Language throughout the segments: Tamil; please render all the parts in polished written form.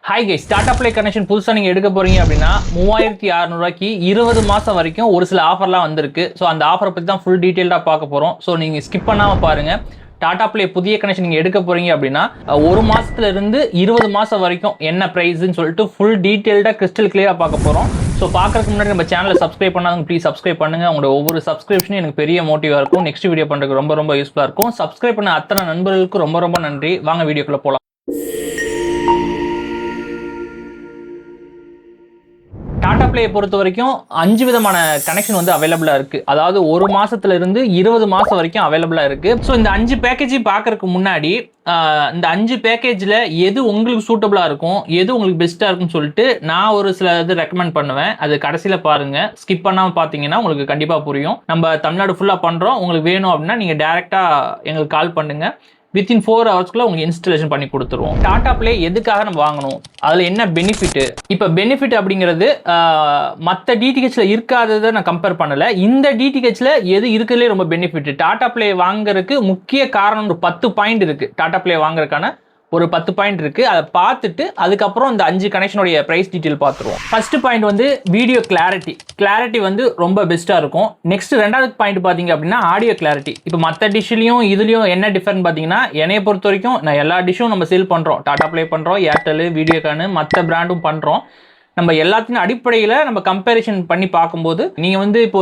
Hi guys, Tata play connection புதுசாக நீங்கள் எடுக்க போகிறீங்க அப்படின்னா 3600 20 மாதம் வரைக்கும் ஒரு சில ஆஃபர்லாம் வந்திருக்கு. ஸோ அந்த ஆஃபரை பற்றி தான் ஃபுல் டீட்டெயில்டாக பார்க்க போகிறோம். ஸோ நீங்கள் ஸ்கிப் பண்ணாமல் பாருங்கள். டாடா ப்ளே புதிய கனெக்ஷன் நீங்கள் எடுக்க போகிறீங்க அப்படின்னா ஒரு மாதத்துலேருந்து 20 மாதம் வரைக்கும் என்ன ப்ரைஸ்ன்னு சொல்லிட்டு ஃபுல் டீட்டெயில்டாக கிறிஸ்டல் கிளியராக பார்க்க போகிறோம். ஸோ பார்க்கறதுக்கு முன்னாடி நம்ம சேனலை சப்ஸ்கிரைப் பண்ணாதவங்க ப்ளீஸ் சப்ஸ்கிரைப் பண்ணுங்கள். உங்களோட ஒவ்வொரு சப்ஸ்கிரிப்ஷனும் எனக்கு பெரிய மோட்டிவாக இருக்கும். நெக்ஸ்ட் வீடியோ பண்ணுறதுக்கு ரொம்ப யூஸ்ஃபுல்லாக இருக்கும். சப்ஸ்கிரைப் பண்ண அத்தனை நண்பர்களுக்கு ரொம்ப நன்றி. வாங்க வீடியோக்குள்ளே போகலாம். டாடா பிளேயை பொறுத்த வரைக்கும் 5 விதமான கனெக்ஷன் வந்து அவைலபிளாக இருக்குது. அதாவது ஒரு மாதத்துல இருந்து 20 மாதம் வரைக்கும் அவைலபிளாக இருக்குது. ஸோ இந்த 5 பேக்கேஜையும் பார்க்கறதுக்கு முன்னாடி இந்த 5 பேக்கேஜில் எது உங்களுக்கு சூட்டபிளாக இருக்கும், எது உங்களுக்கு பெஸ்ட்டாக இருக்குன்னு சொல்லிட்டு நான் ஒரு சில இது ரெக்கமெண்ட் பண்ணுவேன். அது கடைசியில் பாருங்கள். ஸ்கிப் பண்ணாமல் பார்த்தீங்கன்னா உங்களுக்கு கண்டிப்பாக புரியும். நம்ம தமிழ்நாடு ஃபுல்லாக பண்ணுறோம். உங்களுக்கு வேணும் அப்படின்னா நீங்கள் டேரெக்டாக எங்களுக்கு கால் பண்ணுங்கள். வித்தின் 4 ஹவர்ஸ்க்குள்ள உங்களுக்கு இன்ஸ்டாலேஷன் பண்ணி கொடுத்துருவோம். டாடா பிளே எதுக்காக நம்ம வாங்கணும், அதில் என்ன பெனிஃபிட்? இப்போ பெனிஃபிட் அப்படிங்கிறது மற்ற டிடிஹெச்ல இருக்காததை நான் கம்பேர் பண்ணலை. இந்த டிடிஹெச்ல எது இருக்கிறதுலே ரொம்ப பெனிஃபிட். டாடா பிளே வாங்குறதுக்கு முக்கிய காரணம் ஒரு 10 பாயிண்ட் இருக்குது. டாடா பிளே வாங்குறதுக்கான ஒரு 10 பாயிண்ட் இருக்குது. அதை பார்த்துட்டு அதுக்கப்புறம் இந்த 5 கனெக்ஷனுடைய ப்ரைஸ் டீட்டெயில் பார்த்துருவோம். ஃபர்ஸ்ட் பாயிண்ட் வந்து வீடியோ கிளாரிட்டி வந்து ரொம்ப பெஸ்ட்டாக இருக்கும். நெக்ஸ்ட் 2வது பாயிண்ட் பார்த்தீங்க அப்படின்னா ஆடியோ கிளாரிட்டி. இப்போ மற்ற டிஷ்லையும் இதுலையும் என்ன டிஃபரெண்ட் பார்த்தீங்கன்னா, என்னைய பொறுத்த வரைக்கும் நான் எல்லா டிஷ்ஷும் நம்ம சேல் பண்ணுறோம். டாடா பிளே பண்ணுறோம், ஏர்டெல், வீடியோகானு, மற்ற பிராண்டும் பண்ணுறோம். நம்ம எல்லாத்தையும் அடிப்படையில் நம்ம கம்பேரிஷன் பண்ணி பார்க்கும்போது நீங்கள் வந்து இப்போ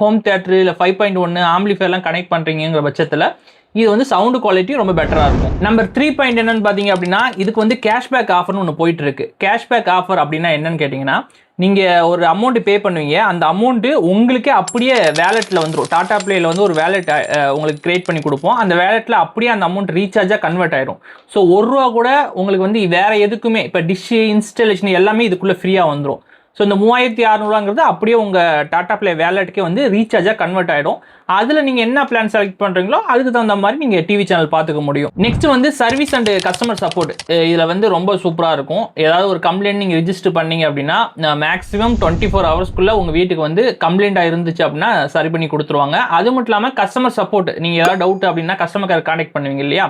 ஹோம் தியேட்டர் இல்லை 5.1 ஆம்பிளிஃபையர்லாம் கனெக்ட் பண்ணுறீங்கிற பட்சத்தில் இது வந்து சவுண்டு குவாலிட்டி ரொம்ப பெட்டராக இருக்கும். நம்பர் 3 பாயிண்ட் என்னன்னு பார்த்தீங்க அப்படின்னா, இதுக்கு வந்து கேஷ்பேக் ஆஃபர்னு ஒன்று போயிட்டு இருக்கு. கேஷ்பேக் ஆஃபர் அப்படின்னா என்னன்னு கேட்டிங்கன்னா, நீங்கள் ஒரு அமௌண்ட் பே பண்ணுவீங்க. அந்த அமௌண்ட்டு உங்களுக்கே அப்படியே வேலெட்டில் வந்துடும். டாடா பிளேயில் வந்து ஒரு வேலெட் உங்களுக்கு கிரியேட் பண்ணி கொடுப்போம். அந்த வேலெட்டில் அப்படியே அந்த அமௌண்ட் ரீசார்ஜாக கன்வெர்ட் ஆயிடும். ஸோ ₹1 கூட உங்களுக்கு வந்து வேறு எதுக்குமே இப்போ டிஷ்ஷு இன்ஸ்டாலேஷன் எல்லாமே இதுக்குள்ளே ஃப்ரீயாக வந்துடும். ஸோ இந்த 3600 அப்படியே உங்கள் டாடா பிளே வேலெட்டுக்கே வந்து ரீசார்ஜாக கன்வெர்ட் ஆகிடும். அதில் நீங்கள் என்ன பிளான் செலக்ட் பண்ணுறீங்களோ அதுக்கு தகுந்த மாதிரி நீங்கள் டிவி சேனல் பார்த்துக்க முடியும். நெக்ஸ்ட் வந்து சர்வீஸ் அண்ட் கஸ்டமர் சப்போர்ட். இதில் வந்து ரொம்ப சூப்பராக இருக்கும். ஏதாவது ஒரு கம்ப்ளைண்ட் நீங்கள் ரிஜிஸ்டர் பண்ணீங்க அப்படின்னா மேக்ஸிமம் 24 ஹவர்ஸ்க்குள்ளே உங்கள் வீட்டுக்கு வந்து கம்ப்ளைண்ட்டாக இருந்துச்சு அப்படின்னா சரி பண்ணி கொடுத்துருவாங்க. அது மட்டும் இல்லாமல் கஸ்டமர் சப்போர்ட், நீங்கள் ஏதாவது டவுட் அப்படின்னா கஸ்டமர் கேர் கான்டாக்ட் பண்ணுவீங்க இல்லையா,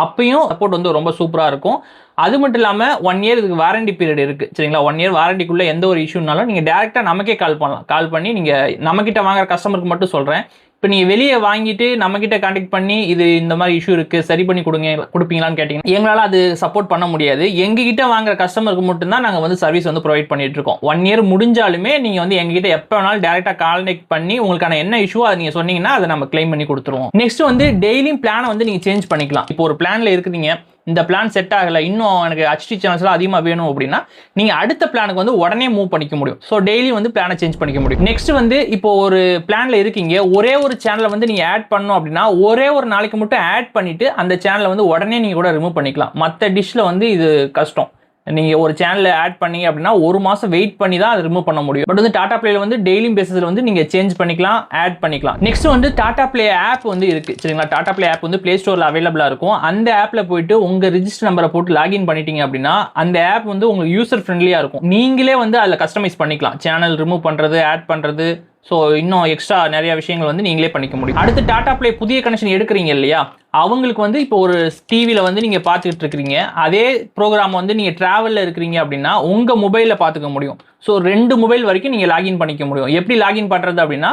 அப்பயும் சப்போர்ட் வந்து ரொம்ப சூப்பராக இருக்கும். அது மட்டும் இல்லாமல் 1 இயர் இதுக்கு வாரண்டி பீரியட் இருக்குது. சரிங்களா, 1 இயர் வாரண்டிக்குள்ளே எந்த ஒரு இஷ்யூனாலும் நீங்கள் டேரெக்டாக நமக்கே கால் பண்ணலாம். கால் பண்ணி நீங்கள் நம்மக்கிட்ட வாங்குற கஸ்டமருக்கு மட்டும் சொல்கிறேன். இப்போ நீங்கள் வெளியே வாங்கிட்டு நம்மக்கிட்ட கான்டாக்ட் பண்ணி இது இந்த மாதிரி இஷ்யூ இருக்குது சரி பண்ணி கொடுப்பீங்களான்னு கேட்டிங்கன்னா எங்களால் அது சப்போர்ட் பண்ண முடியாது. எங்ககிட்ட வாங்குற கஸ்டமருக்கு மட்டும்தான் நாங்கள் வந்து சர்வீஸ் வந்து ப்ரொவைட் பண்ணிட்டு இருக்கோம். 1 இயர் முடிஞ்சாலுமே நீங்கள் வந்து எங்ககிட்ட எப்போ வேணாலும் டேரெக்டாக கான்டாக்ட் பண்ணி உங்களுக்கான என்ன இஷ்யூ அதை நீங்கள் சொன்னீங்கன்னா அதை நம்ம கிளைம் பண்ணி கொடுத்துருவோம். நெக்ஸ்ட் வந்து டெய்லியும் பிளானை வந்து நீங்கள் சேஞ்ச் பண்ணிக்கலாம். இப்போ ஒரு பிளானில் இருக்குதுங்க, இந்த பிளான் செட் ஆகலை, இன்னும் எனக்கு HD சேனல்ஸ்லாம் அதிகமாக வேணும் அப்படின்னா நீங்கள் அடுத்த பிளானுக்கு வந்து உடனே மூவ் பண்ணிக்க முடியும். ஸோ டெய்லி வந்து பிளானை சேஞ்ச் பண்ணிக்க முடியும். நெக்ஸ்ட் வந்து இப்போ ஒரு பிளானில் இருக்கீங்க, ஒரே ஒரு சேனலை வந்து நீங்கள் ஆட் பண்ணணும் அப்படின்னா ஒரே ஒரு நாளைக்கு மட்டும் ஆட் பண்ணிவிட்டு அந்த சேனலை வந்து உடனே நீங்கள் கூட ரிமூவ் பண்ணிக்கலாம். மற்ற டிஷ்ஷில் வந்து இது கஷ்டம். நீங்கள் ஒரு சேனலை ஆட் பண்ணீங்க அப்படின்னா 1 மாதம் வெயிட் பண்ணி தான் அதை ரிமூவ் பண்ண முடியும். பட் வந்து டாடா பிளேல வந்து டெய்லி பேசிஸில் வந்து நீங்கள் சேஞ்ச் பண்ணிக்கலாம், ஆட் பண்ணிக்கலாம். நெக்ஸ்ட் வந்து டாடா பிளே ஆப் வந்து இருக்குது. சரிங்களா, டாடா பிளே ஆப் வந்து ப்ளே ஸ்டோரில் அவைலபிளாக இருக்கும். அந்த ஆப்பில் போயிட்டு உங்கள் ரிஜிஸ்டர் நம்பரை போட்டு லாகின் பண்ணிட்டீங்க அப்படின்னா அந்த ஆப் வந்து உங்களுக்கு யூசர் ஃப்ரெண்ட்லியாக இருக்கும். நீங்களே வந்து அதில் கஸ்டமைஸ் பண்ணிக்கலாம். சேனல் ரிமூவ் பண்ணுறது, ஆட் பண்ணுறது, ஸோ இன்னும் எக்ஸ்ட்ரா நிறைய விஷயங்கள் வந்து நீங்களே பண்ணிக்க முடியும். அடுத்து டாடா பிளே புதிய கனெக்ஷன் எடுக்கிறீங்க இல்லையா, அவங்களுக்கு வந்து இப்போ ஒரு டிவியில் வந்து நீங்கள் பார்த்துக்கிட்டு இருக்கிறீங்க, அதே ப்ரோக்ராம் வந்து நீங்கள் ட்ராவலில் இருக்கிறீங்க அப்படின்னா உங்கள் மொபைலில் பார்த்துக்க முடியும். ஸோ 2 மொபைல் வரைக்கும் நீங்கள் லாகின் பண்ணிக்க முடியும். எப்படி லாகின் பண்ணுறது அப்படின்னா,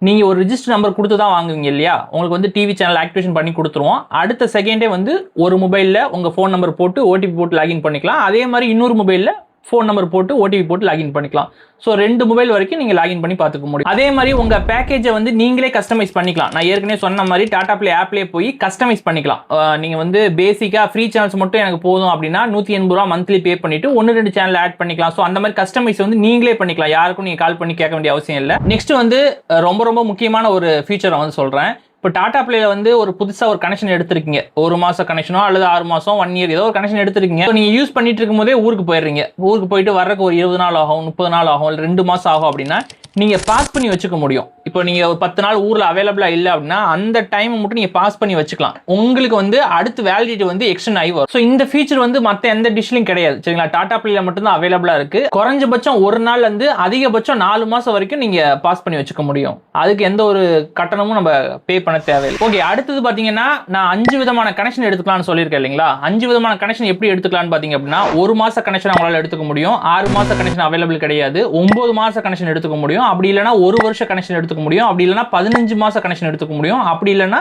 நீங்கள் ஒரு ரிஜிஸ்டர் நம்பர் கொடுத்து தான் வாங்குவீங்க இல்லையா, உங்களுக்கு வந்து டிவி சேனல் ஆக்டிவேஷன் பண்ணி கொடுத்துருவோம். அடுத்த செகண்டே வந்து ஒரு மொபைலில் உங்கள் ஃபோன் நம்பர் போட்டு OTP போட்டு லாகின் பண்ணிக்கலாம். அதே மாதிரி இன்னொரு மொபைலில் ஃபோன் நம்பர் போட்டு OTP போட்டு லாகின் பண்ணிக்கலாம். ஸோ 2 மொபைல் வரைக்கும் நீங்கள் லாகின் பண்ணி பார்த்துக்க முடியும். அதே மாதிரி உங்கள் பேக்கேஜை வந்து நீங்களே கஸ்டமைஸ் பண்ணிக்கலாம். நான் ஏற்கனவே சொன்ன மாதிரி டாடா பிளே ஆப்லேயே போய் கஸ்டமைஸ் பண்ணிக்கலாம். நீங்கள் வந்து பேசிக்காக ஃப்ரீ சேனல்ஸ் மட்டும் எனக்கு போதும் அப்படின்னா ₹180 மந்த்லி பே பண்ணிவிட்டு 1-2 சேனல் ஆட் பண்ணிக்கலாம். ஸோ அந்த மாதிரி கஸ்டமைஸ் வந்து நீங்களே பண்ணிக்கலாம். யாருக்கும் நீங்கள் கால் பண்ணி கேட்க வேண்டிய அவசியம் இல்லை. நெக்ஸ்ட் வந்து ரொம்ப முக்கியமான ஒரு ஃபீச்சரை வந்து சொல்கிறேன். இப்போ டாடா பிளேல வந்து ஒரு புதுசாக ஒரு கனெக்ஷன் எடுத்திருக்கீங்க, 1 மாதம் கனெக்ஷனோ அல்லது 6 மாதம் 1 இயர் ஏதோ ஒரு கனெக்ஷன் எடுத்திருக்கீங்க. நீங்கள் யூஸ் பண்ணிட்டு இருக்கும் போதே ஊருக்கு போயிடுறீங்க. ஊருக்கு போயிட்டு வர்றதுக்கு ஒரு 20 நாள் ஆகும், 30 நாள் ஆகும், இல்லை 2 மாதம் ஆகும் அப்படின்னா நீங்கள் பாஸ் பண்ணி வச்சுக்க முடியும். இப்போ நீங்கள் ஒரு 10 நாள் ஊரில் அவைலபிளாக இல்லை அப்படின்னா அந்த டைமை மட்டும் நீங்கள் பாஸ் பண்ணி வச்சுக்கலாம். உங்களுக்கு வந்து அடுத்து வேலிடிட்டி வந்து எக்ஸ்டெண்ட் ஆகி வரும். ஸோ இந்த ஃபீச்சர் வந்து மற்ற எந்த டிஷ்லையும் கிடையாது சரிங்களா. டாடா பிளேல மட்டும்தான் அவைலபிளாக இருக்கு. குறைஞ்சபட்சம் ஒரு நாள் வந்து அதிகபட்சம் 4 மாதம் வரைக்கும் நீங்கள் பாஸ் பண்ணி வச்சுக்க முடியும். அதுக்கு எந்த ஒரு கட்டணமும் நம்ம பே பண்ண தேவையில்லை. ஓகே, அடுத்தது பார்த்தீங்கன்னா நான் 5 விதமான கனெக்ஷன் எடுத்துக்கலாம்னு சொல்லியிருக்கேன் இல்லைங்களா. 5 விதமான கனெக்ஷன் எப்படி எடுத்துக்கலாம்னு பார்த்தீங்க அப்படின்னா, 1 மாச கனெக்ஷன் அவங்களால எடுத்துக்க முடியும், 6 மாச கனெக்ஷன் அவைலபிள் கிடையாது, 9 மாச கனெக்ஷன் எடுத்துக்க முடியும், அப்படி இல்லைன்னா 1 வருஷ கனெக்ஷன் எடுத்துக்க முடியும், அப்படி இல்லைன்னா 15 மாச கனெக்ஷன் எடுத்துக்க முடியும், அப்படி இல்லைன்னா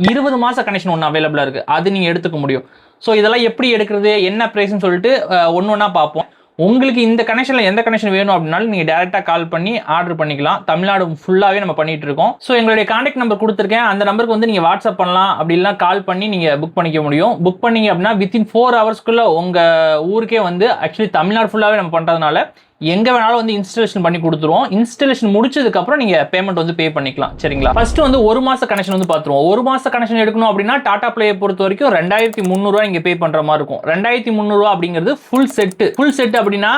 20 மாச கனெக்ஷன் ஒன்று அவைலபிளா இருக்கு, அது நீங்க எடுத்துக்க முடியும். ஸோ இதெல்லாம் எப்படி எடுக்கிறது, என்ன பிரைஸ்ன்னு சொல்லிட்டு ஒன்று ஒன்றா பார்ப்போம். உங்களுக்கு இந்த கனெக்ஷனில் எந்த கனெக்ஷன் வேணும் அப்படின்னாலும் நீங்கள் டேரெக்டாக கால் பண்ணி ஆர்டர் பண்ணிக்கலாம். தமிழ்நாடு ஃபுல்லாகவே நம்ம பண்ணிட்டு இருக்கோம். ஸோ எங்களுடைய கான்டாக்ட் நம்பர் கொடுத்துருக்கேன், அந்த நம்பருக்கு வந்து நீங்கள் வாட்ஸ்அப் பண்ணலாம், அப்படி இல்லைனா கால் பண்ணி நீங்கள் புக் பண்ணிக்க முடியும். புக் பண்ணீங்க அப்படின்னா வித்தின் 4 ஹவர்ஸ்க்குள்ள உங்கள் ஊருக்கே வந்து ஆக்சுவலி தமிழ்நாடு ஃபுல்லாகவே நம்ம பண்ணுறதுனால எங்கே வேணாலும் வந்து இன்ஸ்டாலேஷன் பண்ணி கொடுத்துருவோம். இன்ஸ்டாலேஷன் முடிச்சதுக்கப்புறம் நீங்கள் பேமெண்ட் வந்து பே பண்ணிக்கலாம் சரிங்களா. ஃபர்ஸ்ட் வந்து 1 மாச கனெக்ஷன் வந்து பார்த்துருவோம். 1 மாச கனெக்ஷன் எடுக்கணும் அப்படின்னா டாடா பிளேயை பொறுத்த வரைக்கும் 2300 நீங்கள் பே பண்ணுற மாதிரி இருக்கும். 2300 அப்படிங்கிறது ஃபுல் செட்டு. ஃபுல் செட் அப்படின்னா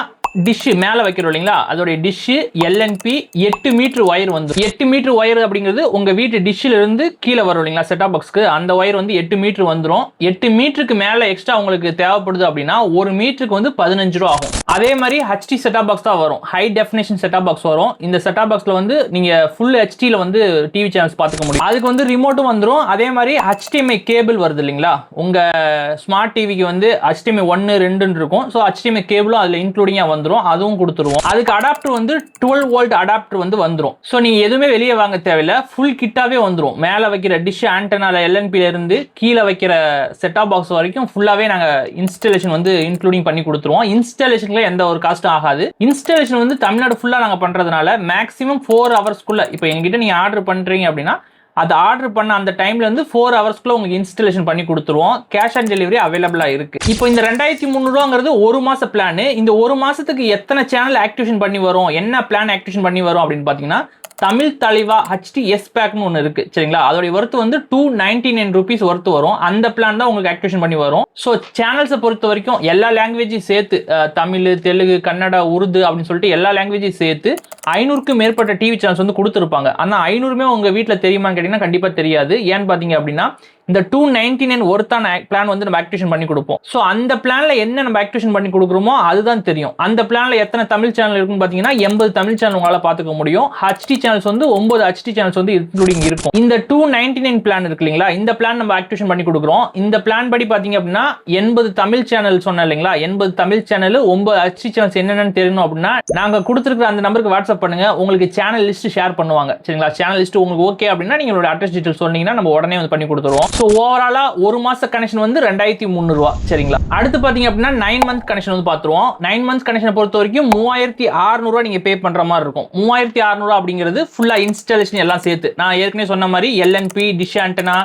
டிஷ் மேலே வைக்கிறோம் இல்லைங்களா, அதோடைய டிஷ் எல்என்பி 8 மீட்டர் ஒயர் வந்து 8 மீட்டர் ஒயர் அப்படிங்கிறது உங்கள் வீட்டு டிஷ்ஷில் இருந்து கீழே வரும் இல்லைங்களா செட்டாப் பாக்ஸ்க்கு, அந்த ஒயர் வந்து 8 மீட்டர் வந்துடும். 8 மீட்டருக்கு மேலே எக்ஸ்ட்ரா உங்களுக்கு தேவைப்படுது அப்படின்னா 1 மீட்டருக்கு வந்து 15 ரூபா ஆகும். அதே மாதிரி ஹெச்டி செட்டாப் பாக்ஸ் தான் வரும், ஹை டெஃபினேஷன் செட்டாப் பாக்ஸ் வரும். இந்த செட்டாப் பாக்ஸில் வந்து நீங்கள் ஃபுல் ஹெச்டியில் வந்து டிவி சேனல்ஸ் பார்த்துக்க முடியும். அதுக்கு வந்து ரிமோட்டும் வந்துடும். அதே மாதிரி HDMI கேபிள் வருது இல்லைங்களா, உங்கள் ஸ்மார்ட் டிவிக்கு வந்து HDMI 1, 2 இருக்கும். ஸோ HDMI கேபிளும் அதில் இன்க்ளூடிங்காக வந்துடும், அதுவும் கொடுத்துருவோம். அதுக்கு அடாப்டர் வந்து 12 வோல்ட் அடாப்டர் வந்து வந்துரும். சோ நீங்க எதுவுமே வெளியே வாங்க தேவையில்ல, ஃபுல் கிட்டாவே வந்துரும். மேல வைக்கிற டிஷ் ஆண்டனால எல்என்பில இருந்து கீழே வைக்கிற செட்டாப் பாக்ஸ் வரைக்கும் ஃபுல்லாவே நாங்க இன்ஸ்டாலேஷன் வந்து இன்க்ளூடிங் பண்ணி கொடுத்துருவோம். இன்ஸ்டாலேஷன்ல எந்த ஒரு காஸ்டும் ஆகாது. இன்ஸ்டாலேஷன் வந்து தமிழ்நாடு ஃபுல்லா நாங்க பண்றதுனால மேக்ஸிமம் 4 ஹவர்ஸ்க்குள்ள, இப்போ எங்ககிட்ட நீங்க ஆர்டர் பண்றீங்க அப்படின்னா அது ஆர்டர் பண்ண அந்த டைம்ல இருந்து 4 ஹவர்ஸ்க்குள்ள உங்களுக்கு இன்ஸ்டாலேஷன் பண்ணி கொடுத்துருவோம். கேஷ் ஆன் டெலிவரி அவைலபிளா இருக்கு. இப்போ இந்த 2300 1 மாச பிளான். இந்த 1 மாசத்துக்கு எத்தனை சேனல் ஆக்டிவேஷன் பண்ணி வரும், என்ன பிளான் ஆக்டிவேஷன் பண்ணி வரும் அப்படின்னு பாத்தீங்கன்னா, தமிழ் தலைவா ஹெச்டி எஸ் பேக்னு ஒன்று இருக்கு சரிங்களா. அதோடைய ஒர்த்து வந்து 299 rupees ஒர்த்து வரும். அந்த பிளான் தான் உங்களுக்கு ஆக்டிவேஷன் பண்ணி வரும். ஸோ சேனல்ஸை பொறுத்த வரைக்கும் எல்லா லாங்குவேஜையும் சேர்த்து, தமிழ், தெலுங்கு, கன்னடா, உருது அப்படின்னு சொல்லிட்டு எல்லா லாங்குவேஜையும் சேர்த்து 500க்கும் மேற்பட்ட டிவி சேனல்ஸ் வந்து கொடுத்துருப்பாங்க. ஆனால் 500மே உங்க வீட்டில் தெரியுமான்னு கேட்டீங்கன்னா கண்டிப்பாக தெரியாது. ஏன்னு பார்த்தீங்க அப்படின்னா இந்த 299 ஒருத்தான பிளான் வந்து நம்ம ஆக்டிவேஷன் பண்ணி கொடுப்போம். ஸோ அந்த பிளான்ல என்ன நம்ம ஆக்டிவேஷன் பண்ணி கொடுக்குறோமோ அதுதான் தெரியும். அந்த பிளான்ல எத்தனை தமிழ் சேனல் இருக்குன்னு பார்த்தீங்கன்னா 80 தமிழ் சேனல் உங்களால் பார்த்துக்க முடியும். ஹெச்டி சேனல்ஸ் வந்து 9 ஹெச்டி சேனல்ஸ் வந்து இன்க்ளூடிங் இருக்கும். இந்த 299 பிளான் இருக்கு இல்லைங்களா, இந்த பிளான் நம்ம ஆக்டிவேஷன் பண்ணி கொடுக்குறோம். இந்த பிளான் படி பார்த்தீங்க அப்படின்னா 80 தமிழ் சேனல் சொன்னேன் இல்லைங்களா, 80 தமிழ் சேனல் 9 ஹெச்டி சேனல்ஸ் என்னென்னு தெரியணும் அப்படின்னா நாங்கள் கொடுத்துருக்கிற அந்த நம்பருக்கு வாட்ஸ்அப் பண்ணுங்க, உங்களுக்கு சேனல் லிஸ்ட் ஷேர் பண்ணுவாங்க சரிங்களா. சேனல் லிஸ்ட் உங்களுக்கு ஓகே அப்படின்னா நீங்களோட அட்ரஸ் டீடைல்ஸ் சொன்னீங்கன்னா நம்ம உடனே வந்து பண்ணி கொடுத்துருவோம். ஸோ ஓவராலா 1 மாச கனெக்ஷன் வந்து 2300 ரூபா சரிங்களா. அடுத்து பாத்தீங்க அப்படின்னா 9 மந்த் கனெக்ஷன் வந்து பாத்துருவோம். 9 மந்த் கனெக்ஷன் பொறுத்த வரைக்கும் 3600 ரூபா நீங்க பே பண்ற மாதிரி இருக்கும். 3600 அப்படிங்கிறது ஃபுல்லா இன்ஸ்டாலேஷன் எல்லாம் சேர்த்து. நான் ஏற்கனவே சொன்ன மாதிரி LNB, dish antenna,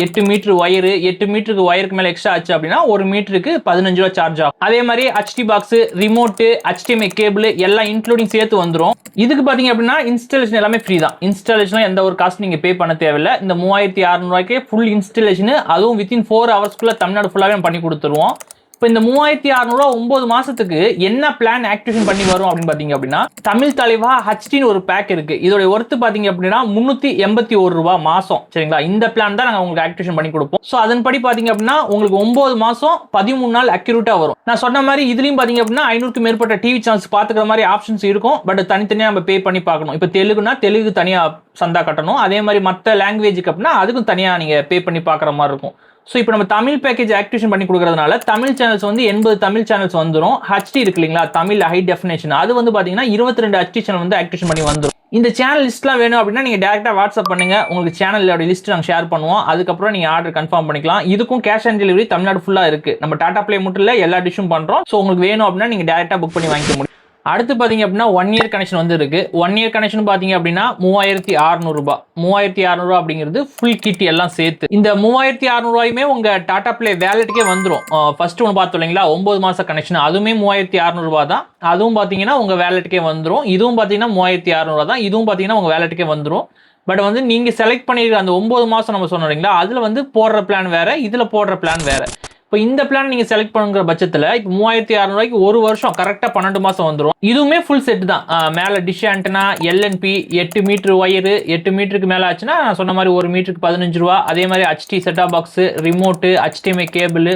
8 metre wire, 8 மீட்டருக்கு ஒயருக்கு மேல எக்ஸ்ட்ரா ஆச்சு அப்படின்னா 1 மீட்டருக்கு 15 ரூபா சார்ஜ் ஆகும். அதே மாதிரி HD box, remote, HDMI cable எல்லாம் இன்க்ளூடிங் சேர்த்து வந்துடும். இதுக்கு பாத்தீங்க அப்படின்னா இன்ஸ்டாலேஷன் எல்லாமே ஃப்ரீ தான். இன்ஸ்டாலேஷன் எந்த ஒரு காஸ்ட் நீங்க பே பண்ண தேவையில்லை. இந்த 3600 ரூபாய்க்கு ஃபுல் இன்ஸ்டாலேஷன், அதுவும் வித்தின் 4 ஹவர்ஸ்க்குள்ள தமிழ்நாடு ஃபுல்லாவே பண்ணி கொடுத்துருவோம். இப்போ இந்த 3600 9 மாசத்துக்கு என்ன பிளான் ஆக்டிவேஷன் பண்ணி வரும் அப்படின்னு பாத்தீங்க அப்படின்னா, தமிழ் தலைவா ஹெச்டின்னு ஒரு பேக் இருக்கு. இதோட ஒர்த்து பாத்தீங்க அப்படின்னா 381 ரூபாய் மாசம் சரிங்களா. இந்த பிளான் தான் நாங்க உங்களுக்கு ஆக்டிவேஷன் பண்ணி கொடுப்போம். ஸோ அதன்படி பாத்தீங்க அப்படின்னா உங்களுக்கு 9 மாசம் 13 நாள் அக்யூரேட்டா வரும். நான் சொன்ன மாதிரி இதுலயும் பாத்தீங்க அப்படின்னா 500க்கு மேற்பட்ட டிவி சேனல்ஸ் பாத்துக்கிற மாதிரி ஆப்ஷன்ஸ் இருக்கும். பட் தனித்தனியா நம்ம பே பண்ணி பார்க்கணும். இப்போ தெலுங்குனா தெலுங்கு தனியா சந்தா கட்டணும். அதே மாதிரி மற்ற லாங்குவேஜுக்கு அப்படின்னா அதுக்கும் தனியா நீங்க பே பண்ணி பார்க்குற மாதிரி இருக்கும். ஸோ இப்போ நம்ம தமிழ் பேக்கேஜ் ஆக்டிவேஷன் பண்ணி கொடுக்கறதுனால தமிழ் சேனல்ஸ் வந்து 80 தமிழ் சேனல்ஸ் வந்துடும். ஹெச்டி இருக்கு இல்லைங்களா, தமிழ் ஹை டெஃபினேஷன், அது வந்து பார்த்தீங்கன்னா 22 ஹெச்டி சேனல் வந்து ஆக்டிவேஷன் பண்ணி வந்துடும். இந்த சேனல் லிஸ்ட்லாம் வேணும் அப்படின்னா நீங்கள் டேரெக்டாக வாட்ஸ்அப் பண்ணுங்க, உங்களுக்கு சேனலோட லிஸ்ட் நாங்கள் ஷேர் பண்ணுவோம். அதுக்கப்புறம் நீங்கள் ஆர்டர் கன்ஃபார்ம் பண்ணிக்கலாம். இதுக்கும் கேஷ் ஆன் டெலிவரி தமிழ்நாடு ஃபுல்லாக இருக்கு. நம்ம டாடா பிளே மட்டும் இல்லை, எல்லா டிஷ்ஷும் பண்ணுறோம். ஸோ உங்களுக்கு வேணும் அப்படின்னா நீங்கள் டேரெக்டாக புக் பண்ணி வாங்கிக்க முடியும். அடுத்து பாத்தீங்க அப்படின்னா 1 இயர் கனெக்ஷன் வந்து இருக்கு. 1 இயர் கனெக்ஷன் பாத்தீங்க அப்படின்னா 3600 ரூபாய். 3600 ரூபாய் அப்படிங்கிறது ஃபுல் கிட் எல்லாம் சேர்த்து. இந்த 3600 ரூபாயுமே உங்க டாடா பிளே வேலெட்டுக்கே வந்துடும். ஃபர்ஸ்ட் ஒன்று பார்த்தோம் இல்லைங்களா 9 மாச கனெக்ஷன், அதுவுமே 3600 ரூபாய் தான். அதுவும் பாத்தீங்கன்னா உங்க வேலெட்டுக்கே வந்துடும். இதுவும் பாத்தீங்கன்னா 3600 ரூபாய் தான். இதுவும் பாத்தீங்கன்னா உங்க வேலெட்டுக்கே வந்துடும். பட் வந்து நீங்க செலக்ட் பண்ணிருக்க அந்த 9 மாசம் நம்ம சொன்னோம் இல்லைங்களா, அதுல வந்து போடுற பிளான் வேற, இதுல போடுற பிளான் வேற. இப்போ இந்த பிளான் நீங்க செலக்ட் பண்ணுங்கிற பட்சத்தில் இப்போ 3600 ஒரு வருஷம் கரெக்டாக 12 மாசம் வந்துடும். இதுவுமே ஃபுல் செட் தான். மேலே dish antenna, LNB, 8 metre wire, 8 மீட்டருக்கு மேலே ஆச்சுன்னா நான் சொன்ன மாதிரி 1 மீட்டருக்கு 15 ரூபா. அதே மாதிரி HD set top box, remote, HDMI cable,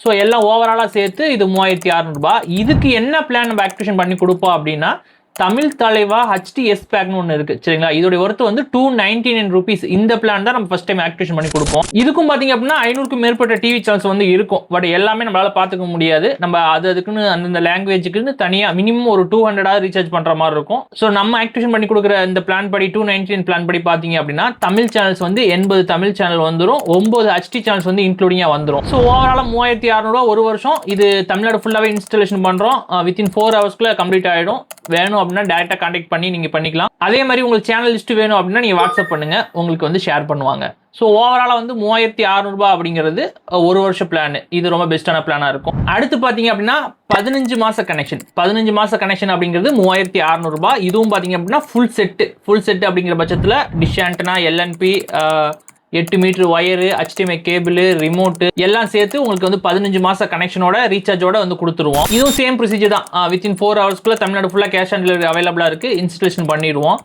so எல்லாம் ஓவராலாக சேர்த்து இது 3600 இதுக்கு என்ன பிளான் நம்ம ஆக்டிவேஷன் பண்ணி கொடுப்போம் அப்படின்னா தமிழ் தலைவா HDS பேக்னு ஒன்று இருக்கு சரிங்களா. இதோட ஒர்த்து வந்து 299 rupees. இந்த பிளான் தான் நம்ம ஃபர்ஸ்ட் டைம் ஆக்டிவேஷன் பண்ணி கொடுப்போம். இதுக்கும் பாத்தீங்க அப்படின்னா 500க்கும் மேற்பட்ட டிவி சேனல்ஸ் வந்து இருக்கும். பட் எல்லாமே நம்மளால பார்த்துக்க முடியாது. நம்ம அதுக்குன்னு அந்தந்த லாங்குவேஜுக்குன்னு தனியா மினிமம் ஒரு 200 ரீசார்ஜ் பண்ற மாதிரி இருக்கும். ஸோ நம்ம ஆக்டிவேஷன் பண்ணி கொடுக்குற இந்த பிளான் படி 299 பிளான் படி பாத்தீங்க அப்படின்னா தமிழ் சேனல்ஸ் வந்து 80 தமிழ் சேனல் வந்துடும், 9 HD சேனல்ஸ் வந்து இன்க்ளூடிங்கா வந்துடும். ஸோ ஓவராலா 3600 ஒரு வருஷம். இது தமிழ்நாடு ஃபுல்லாவே இன்ஸ்டாலேஷன் பண்றோம். வித்தின் 4 ஹவர்ஸ்க்குள்ள கம்ப்ளீட் ஆயிடும். வேணும் அப்படின்னா டைரக்டா கான்டாக்ட் பண்ணி நீங்க பண்ணிக்கலாம். அதே மாதிரி உங்களுக்கு சேனல் லிஸ்ட் வேணும் அப்படின்னா நீங்க வாட்ஸ்அப் பண்ணுங்க, உங்களுக்கு வந்து ஷேர் பண்ணுவாங்க. ஸோ ஓவராலா வந்து 3600 அப்படிங்கிறது ஒரு வருஷம் பிளான். இது ரொம்ப பெஸ்டான பிளானா இருக்கும். அடுத்து பாத்தீங்க அப்படின்னா 15 மாச கனெக்ஷன். 15 மாச கனெக்ஷன் அப்படிங்கிறது 3600. இதுவும் பாத்தீங்க அப்படின்னா ஃபுல் செட் அப்படிங்கிற பட்சத்தில் dish antenna, LNB, 8 metre wire, HDMI cable, remote எல்லாம் சேர்த்து உங்களுக்கு வந்து 15 மாச கனெக்ஷனோட ரீசார்ஜோட வந்து கொடுத்துருவோம். இதுவும் சேம் ப்ரொசீஜர் தான். வித்தின் 4 ஹவர்ஸ்க்குள்ள தமிழ்நாடு ஃபுல்லாக கேஷ் ஆன் டெலிவரி அவைலபிளா இருக்கு. இன்ஸ்டாலேஷன் பண்ணிடுவோம்.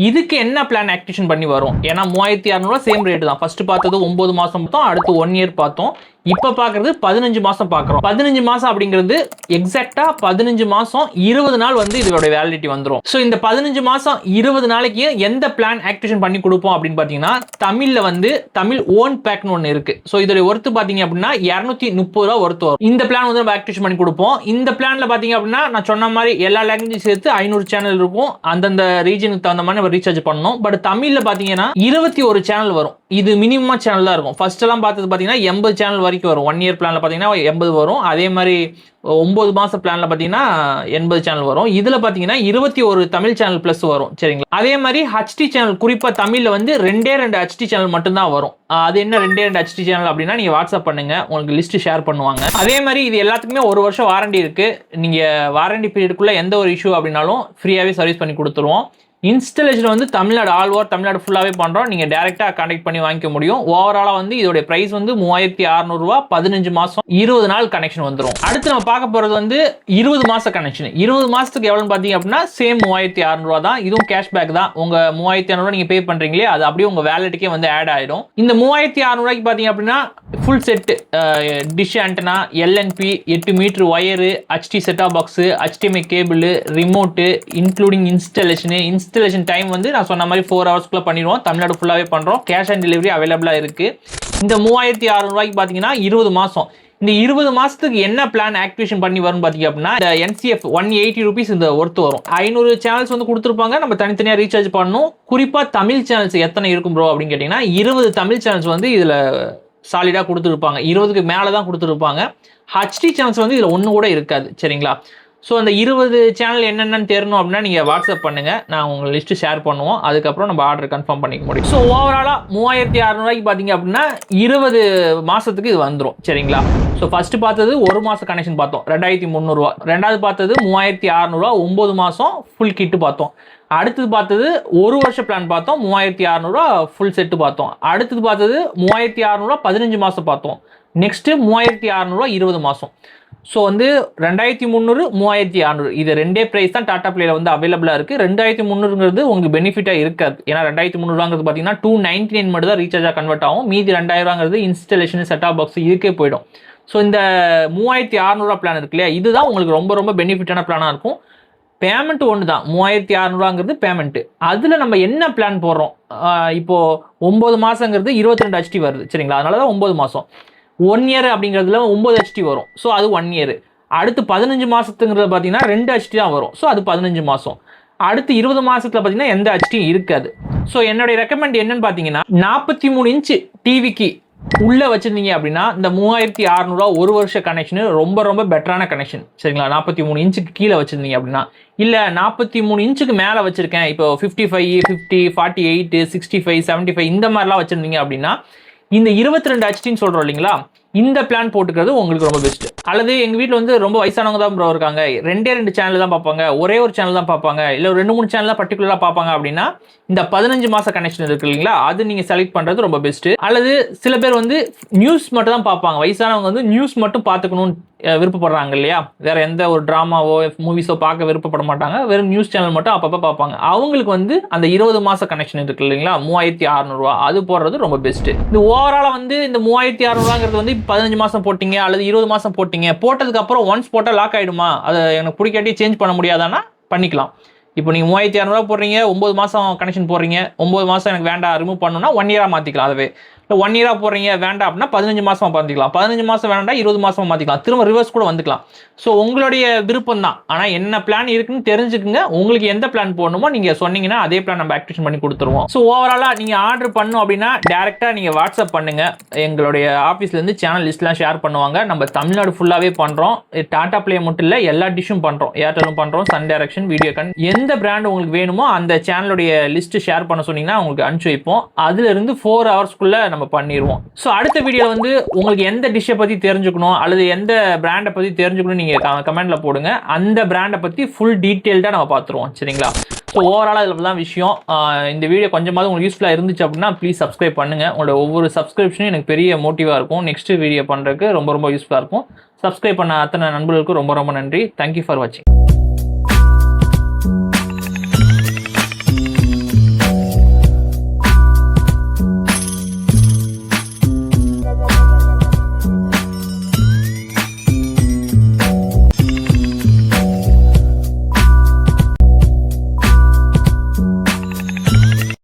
இதுக்கு என்ன பிளான் ஆக்டிவேஷன் பண்ணி வரும்? ஏன்னா 3600 சேம் ரேட் தான். ஃபர்ஸ்ட் பார்த்தது 9 மாசம் பார்த்தோம், அடுத்து 1 இயர் பார்த்தோம். இப்ப பாக்குறது 15 மாசம் பாக்குறோம். 15 மாசம் அப்படிங்கிறது எக்ஸாக்டா 15 மாசம் 20 நாள் வந்து இதோட வேலிடிட்டி வந்துரும். சோ இந்த 15 மாசம் 20 நாளைக்கு எந்த பிளான் ஆக்டிவேஷன் பண்ணி கொடுப்போம் அப்படின்னு பாத்தீங்கன்னா தமிழ்ல வந்து தமிழ் ஓன் பேக்னு ஒன்னு இருக்கு. சோ இதோட ஒர்த்து பாத்தீங்க அப்படின்னா 230 ரூபா ஒர்த்து வரும். இந்த பிளான் வந்து நம்ம ஆக்டிவேஷன் பண்ணி கொடுப்போம். இந்த பிளான்ல பாத்தீங்க அப்படின்னா நான் சொன்ன மாதிரி எல்லா லாங்குவேஜ் சேர்த்து 500 சேனல் இருக்கும். அந்தந்த ரீஜனுக்கு தகுந்த மாதிரி நம்ம ரீசார்ஜ் பண்ணணும். பட் தமிழ்ல பாத்தீங்கன்னா 21 சேனல் வரும். இது மினிமம் சேனல் தான் இருக்கும். ஃபர்ஸ்ட் எல்லாம் பார்த்தது பாத்தீங்கன்னா 80 சேனல் வரைக்கும் வரும். 1 இயர் பிளான்ல பாத்தீங்கன்னா 80 வரும். அதே மாதிரி 9 மாச பிளான்ல பாத்தீங்கன்னா 80 சேனல் வரும். இதுல பாத்தீங்கன்னா 21 தமிழ் சேனல் பிளஸ் வரும் சரிங்களா. அதே மாதிரி HD சேனல், குறிப்பா தமிழ்ல வந்து 2 HD சேனல் மட்டும் தான் வரும். அது என்ன 2 HD சேனல் அப்படின்னா நீங்க வாட்ஸ்அப் பண்ணுங்க, உங்களுக்கு லிஸ்ட் ஷேர் பண்ணுவாங்க. அதே மாதிரி இது எல்லாத்துக்குமே 1 வருஷம் வாரண்டி இருக்கு. நீங்க வாரண்டி பீரியடுக்குள்ள எந்த ஒரு இஷ்யூ அப்படின்னாலும் ஃப்ரீயாவே சர்வீஸ் பண்ணி கொடுத்துருவோம். இன்ஸ்டாலேஷன் வந்து தமிழ்நாடு ஆல் ஓவர் தமிழ்நாடு ஃபுல்லாவே பண்றோம். நீங்க டைரக்டா கான்டாக்ட் பண்ணி வாங்கிக்க முடியும். ஓவராலா வந்து இதோட பிரைஸ் வந்து 3600 15 மாசம் 20 நாள் கனெக்ஷன் வந்துரும். அடுத்து நம்ம பார்க்க போறது வந்து 20 மாச கனெக்ஷன். 20 மாசத்துக்கு எவ்வளவு பாத்தீங்க அப்படின்னா சேம் 3600 தான். இதுவும் கேஷ்பேக் தான். உங்க 3600 நீங்க பே பண்றீங்களே அது அப்படியே உங்க வேலெட்டுக்கே வந்து ஆட் ஆயிடும். இந்த 3600 பாத்தீங்க அப்படின்னா full set dish antenna, LNB, 8 metre wire, HD set top box, HDMI cable, remote including installation time வந்து நான் சொன்ன மாதிரி 4 ஹவர்ஸ்க்குள்ள பண்ணிடுவோம். தமிழ்நாடு ஃபுல்லாவே பண்றோம். கேஷ் ஆன் டெலிவரி அவைலபிளா இருக்கு. இந்த 3600 பாத்தீங்கன்னா 20 மாசம். இந்த 20 மாசத்துக்கு என்ன பிளான் ஆக்டிவேஷன் பண்ணி வரும் பாத்தீங்க அப்படின்னா இந்த NCF 180 rupees இந்த ஒர்த்து வரும். 500 சேனல்ஸ் வந்து கொடுத்துருப்பாங்க. நம்ம தனித்தனியா ரீசார்ஜ் பண்ணணும். குறிப்பா தமிழ் சேனல்ஸ் எத்தனை இருக்கும் ப்ரோ அப்படின்னு கேட்டீங்கன்னா 20 தமிழ் சேனல்ஸ் வந்து இதுல சாலிடா கொடுத்துருப்பாங்க. 20க்கு மேலதான் கொடுத்துருப்பாங்க. HD சேனல்ஸ் வந்து இதுல ஒண்ணு கூட இருக்காது சரிங்களா. ஸோ அந்த 20 சேனல் என்னென்னு தெரியணும் அப்படின்னா நீங்கள் வாட்ஸ்அப் பண்ணுங்கள், நான் உங்கள் லிஸ்ட்டு ஷேர் பண்ணுவோம். அதுக்கப்புறம் நம்ம ஆர்டர் கன்ஃபார்ம் பண்ணிக்க முடியும். ஸோ ஓவராலாக 3600 பார்த்தீங்க அப்படின்னா 20 மாதத்துக்கு இது வந்துடும் சரிங்களா. ஸோ ஃபர்ஸ்ட் பார்த்தது 1 மாதம் கனெக்ஷன் பார்த்தோம் 2300. ரெண்டாவது பார்த்தது 3600 9 மாதம் ஃபுல் கிட்டு பார்த்தோம். அடுத்தது பார்த்தது 1 வருஷ பிளான் பார்த்தோம் 3600 ஃபுல் செட்டு பார்த்தோம். அடுத்தது பார்த்தது 3600 15 மாதம் பார்த்தோம். நெக்ஸ்ட்டு 3600 20 மாதம். ஸோ வந்து 2300 3600 இது ரெண்டே ப்ரைஸ் தான் டாடா பிளேல வந்து அவைலபிளாக இருக்குது. 2300ங்கிறது உங்களுக்கு பெனிஃபிட்டாக இருக்காது. ஏன்னா 2300 பார்த்தீங்கன்னா 299 மட்டும் தான் ரீசார்ஜாக கன்வெர்ட் ஆகும். மீதி 2000 இன்ஸ்டாலேஷன் செட்டாப் பாக்ஸ் இதுக்கே போயிடும். ஸோ இந்த 3600 பிளான் இருக்கு இல்லையா, இதுதான் உங்களுக்கு ரொம்ப ரொம்ப பெனிஃபிட்டான பிளானாக இருக்கும். பேமெண்ட் ஒன்று தான். 3600 பேமெண்ட்டு. அதில் நம்ம என்ன பிளான் போடுறோம், இப்போது 9 மாதங்கிறது 22 HD வருது சரிங்களா. அதனால தான் 9 மாதம். 1 இயர் அப்படிங்கிறதுல 9 HD வரும். ஸோ அது 1 இயர். அடுத்து 15 மாதத்துங்கிறது பார்த்தீங்கன்னா 2 HD தான் வரும். ஸோ அது 15 மாதம். அடுத்து 20 மாதத்தில் பார்த்தீங்கன்னா எந்த HD இருக்காது. ஸோ என்னுடைய ரெக்கமெண்ட் என்னன்னு பார்த்தீங்கன்னா 43 இன்ச்சு டிவிக்கு உள்ளே வச்சுருந்தீங்க அப்படின்னா இந்த 3600 1 வருஷ கனெக்ஷன் ரொம்ப ரொம்ப பெட்டரான கனெக்ஷன் சரிங்களா. 43 இன்ச்சுக்கு கீழே வச்சுருந்தீங்க அப்படின்னா. இல்லை 43 இன்ச்சுக்கு மேலே வச்சுருக்கேன், இப்போ 55, 50, 48, 65, 75 இந்த மாதிரிலாம் வச்சுருந்தீங்க அப்படின்னா இந்த 22 HDன்னு சொல்கிறோம் இல்லைங்களா, இந்த பிளான் போட்டுக்கிறது உங்களுக்கு ரொம்ப பெஸ்ட்டு. அல்லது எங்கள் வீட்டில் வந்து ரொம்ப வயசானவங்க தான் ப்ரோ இருக்காங்க, 2 சேனல் தான் பார்ப்பாங்க, ஒரே ஒரு சேனல் தான் பார்ப்பாங்க, இல்லை 2-3 சேனல் தான் பர்டிகுலராக பார்ப்பாங்க அப்படின்னா இந்த 15 மாத கனெக்ஷன் இருக்கு இல்லைங்களா, அது நீங்கள் செலக்ட் பண்ணுறது ரொம்ப பெஸ்ட்டு. அல்லது சில பேர் வந்து நியூஸ் மட்டும் தான் பார்ப்பாங்க, வயசானவங்க வந்து நியூஸ் மட்டும் பார்த்துக்கணும்னு விருப்பப்படுறாங்க இல்லையா, வேற எந்த ஒரு ட்ராமாவோ மூவிஸோ பார்க்க விருப்பப்பட மாட்டாங்க, வெறும் நியூஸ் சேனல் மட்டும் அப்பப்போ பார்ப்பாங்க. அவங்களுக்கு வந்து அந்த 20 மாத கனெக்ஷன் இருக்கு இல்லைங்களா, 3600 அது போடுறது ரொம்ப பெஸ்ட்டு. இந்த ஓவராலாக வந்து இந்த 3600 வந்து 15 மாதம் போட்டிங்க அல்லது 20 மாதம் போட்டிங்க, போட்டதுக்கு அப்புறம் ஒன்ஸ் போட்டால் லாக் ஆகிடுமா, அதை எனக்கு பிடிக்காட்டி சேஞ்ச் பண்ண முடியாதானா பண்ணிக்கலாம். இப்போ நீங்கள் 3600 போடுறீங்க, 9 மாதம் கனெக்ஷன் போடுறீங்க, 9 மாதம் எனக்கு வேண்டாம் ரிமூவ் பண்ணணும்னா 1 இயராக மாற்றிக்கலாம். அதுவே இல்லை 1 இயராக போடுறீங்க வேண்டாம் அப்படின்னா 15 மாதமாக மாற்றிக்கலாம், 15 மாதம் வேண்டாம் 20 மாதமாக மாற்றிக்கலாம், திரும்ப ரிவர்ஸ் கூட வந்துக்கலாம். ஸோ உங்களுடைய விருப்பம் தான். ஆனால் என்ன பிளான் இருக்குன்னு தெரிஞ்சுக்குங்க. உங்களுக்கு எந்த பிளான் போடணுமோ நீங்கள் சொன்னீங்கன்னா அதே பிளான் நம்ம ஆக்டிவேஷன் பண்ணி கொடுத்துருவோம். ஸோ ஓவராலாக நீங்கள் ஆர்டர் பண்ணணும் அப்படின்னா டேரெக்டாக நீங்கள் வாட்ஸ்அப் பண்ணுங்கள். எங்களுடைய ஆஃபீஸ்லேருந்து சேனல் லிஸ்ட்லாம் ஷேர் பண்ணுவாங்க. நம்ம தமிழ்நாடு ஃபுல்லாகவே பண்ணுறோம். டாடா பிளே மட்டும் இல்லை, எல்லா டிஷ்ஷும் பண்ணுறோம். ஏர்டெலும் பண்ணுறோம், சன் டைரக்ஷன், வீடியோகான், எந்த பிராண்ட் உங்களுக்கு வேணுமோ அந்த சேனலுடைய லிஸ்ட்டு ஷேர் பண்ண சொன்னீங்கன்னா உங்களுக்கு அனுப்பிச்சு வைப்போம். அதுலேருந்து 4 ஹவர்ஸ்க்குள்ளே நம்ம பண்ணிடுவோம். ஸோ அடுத்த வீடியோவில் வந்து உங்களுக்கு எந்த டிஷ்ஷை பற்றி தெரிஞ்சுக்கணும் அல்லது எந்த பிராண்டை பற்றி தெரிஞ்சுக்கணும் நீங்கள் கமெண்ட்டில் போடுங்க. அந்த பிராண்டை பற்றி ஃபுல் டீட்டெயில்டாக நம்ம பார்த்துருவோம். சரிங்களா? ஸோ ஓவராலாக இதில் தான் விஷயம். இந்த வீடியோ கொஞ்சமாவது உங்களுக்கு யூஸ்ஃபுல்லாக இருந்துச்சு அப்படின்னா ப்ளீஸ் சப்ஸ்கிரைப் பண்ணுங்கள். உங்களோட ஒவ்வொரு சப்ஸ்கிரிப்ஷனும் எனக்கு பெரிய மோட்டிவாக இருக்கும். நெக்ஸ்ட் வீடியோ பண்ணுறதுக்கு ரொம்ப யூஸ்ஃபுல்லாக இருக்கும். சப்ஸ்கிரைப் பண்ண அத்தனை நண்பர்களுக்கும் ரொம்ப நன்றி. தேங்க்யூ ஃபார் வாட்சிங்.